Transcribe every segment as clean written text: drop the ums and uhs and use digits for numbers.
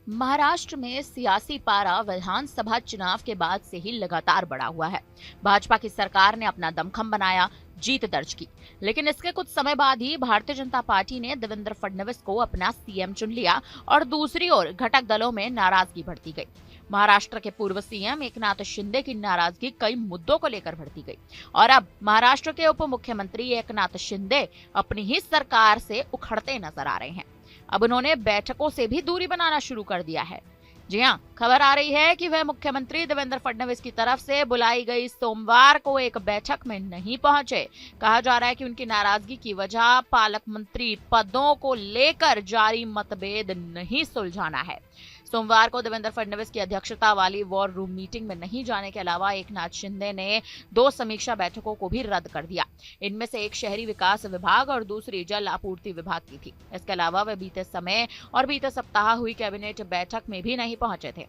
महाराष्ट्र में सियासी पारा विधानसभा चुनाव के बाद से ही लगातार बढ़ा हुआ है। भाजपा की सरकार ने अपना दमखम बनाया, जीत दर्ज की, लेकिन इसके कुछ समय बाद ही भारतीय जनता पार्टी ने देवेंद्र फडणवीस को अपना सीएम चुन लिया और दूसरी ओर घटक दलों में नाराजगी बढ़ती गई। महाराष्ट्र के पूर्व सीएम एकनाथ शिंदे की नाराजगी कई मुद्दों को लेकर बढ़ती गई और अब महाराष्ट्र के उप मुख्यमंत्री एकनाथ शिंदे अपनी ही सरकार से उखड़ते नजर आ रहे हैं। अब उन्होंने बैठकों से भी दूरी बनाना शुरू कर दिया है। जी हां, खबर आ रही है कि वह मुख्यमंत्री देवेंद्र फडणवीस की तरफ से बुलाई गई सोमवार को एक बैठक में नहीं पहुंचे। कहा जा रहा है कि उनकी नाराजगी की वजह पालक मंत्री पदों को लेकर जारी मतभेद नहीं सुलझाना है। सोमवार को देवेंद्र फडणवीस की अध्यक्षता वाली वॉर रूम मीटिंग में नहीं जाने के अलावा एकनाथ शिंदे ने 2 समीक्षा बैठकों को भी रद्द कर दिया। इनमें से एक शहरी विकास विभाग और दूसरी जल आपूर्ति विभाग की थी। इसके अलावा वे बीते सप्ताह हुई कैबिनेट बैठक में भी नहीं पहुंचे थे।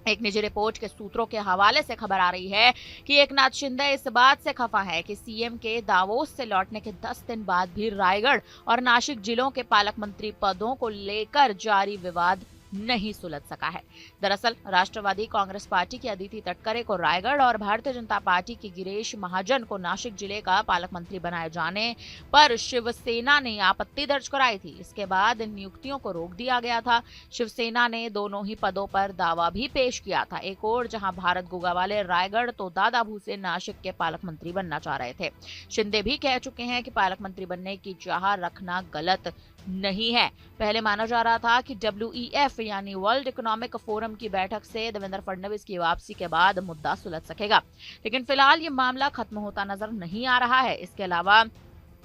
एक निजी रिपोर्ट के सूत्रों के हवाले से खबर आ रही है कि एकनाथ शिंदे इस बात से खफा है कि सीएम के दावोस से लौटने के 10 दिन बाद भी रायगढ़ और नासिक जिलों के पालक मंत्री पदों को लेकर जारी विवाद नहीं सुलझ सका है। दरअसल राष्ट्रवादी कांग्रेस पार्टी की अदिति तटकरे को रायगढ़ और भारतीय जनता पार्टी की गिरीश महाजन को नासिक जिले का पालक मंत्री बनाए जाने पर शिवसेना ने आपत्ति दर्ज कराई थी। इसके बाद इन नियुक्तियों को रोक दिया गया था। शिवसेना ने दोनों ही पदों पर दावा भी पेश किया था। एक और जहां भारत गोगावाले रायगढ़ तो दादा भूसे नासिक के पालक मंत्री बनना चाह रहे थे। शिंदे भी कह चुके हैं कि पालक मंत्री बनने की चाह रखना गलत नहीं है। पहले माना जा रहा था कि WEF यानी वर्ल्ड इकोनॉमिक फोरम की बैठक से देवेंद्र फडणवीस की वापसी के बाद मुद्दा सुलझ सकेगा, लेकिन फिलहाल ये मामला खत्म होता नजर नहीं आ रहा है। इसके अलावा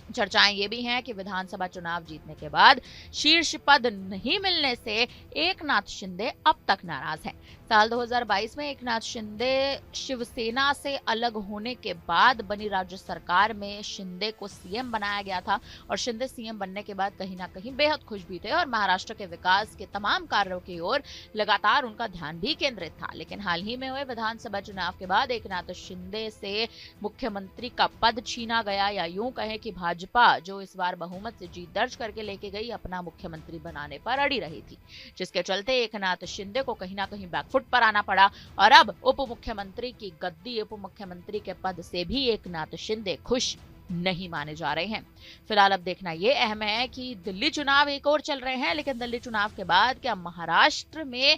चर्चाएं ये भी हैं कि विधानसभा चुनाव जीतने के बाद शीर्ष पद नहीं मिलने से एकनाथ शिंदे अब तक नाराज हैं। साल 2022 में एकनाथ शिंदे शिवसेना से अलग होने के बाद बनी राज्य सरकार में शिंदे को सीएम बनाया गया था और शिंदे सीएम बनने के बाद कहीं ना कहीं बेहद खुश भी थे और महाराष्ट्र के विकास के तमाम कार्यों की ओर लगातार उनका ध्यान भी केंद्रित था। लेकिन हाल ही में हुए विधानसभा चुनाव के बाद एकनाथ शिंदे से मुख्यमंत्री का पद छीना गया, या यूं कहें कि भाजपा जो इस बार बहुमत से जीत दर्ज करके लेके गई अपना मुख्यमंत्री बनाने पर अड़ी रही थी, जिसके चलते एकनाथ शिंदे को कहीं ना कहीं बैकफुट पर आना पड़ा और अब उप मुख्यमंत्री की गद्दी, उप मुख्यमंत्री के पद से भी एकनाथ शिंदे खुश नहीं माने जा रहे हैं। फिलहाल अब देखना यह अहम है कि दिल्ली चुनाव एक और चल रहे हैं, लेकिन दिल्ली चुनाव के बाद क्या महाराष्ट्र में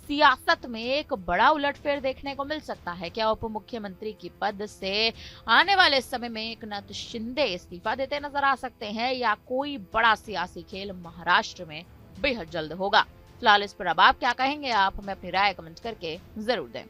सियासत में एक बड़ा उलटफेर देखने को मिल सकता है? क्या उप मुख्यमंत्री की पद से आने वाले समय में एकनाथ शिंदे इस्तीफा देते नजर आ सकते हैं, या कोई बड़ा सियासी खेल महाराष्ट्र में बेहद जल्द होगा? फिलहाल इस पर अब आप क्या कहेंगे? आप हमें अपनी राय कमेंट करके जरूर दें।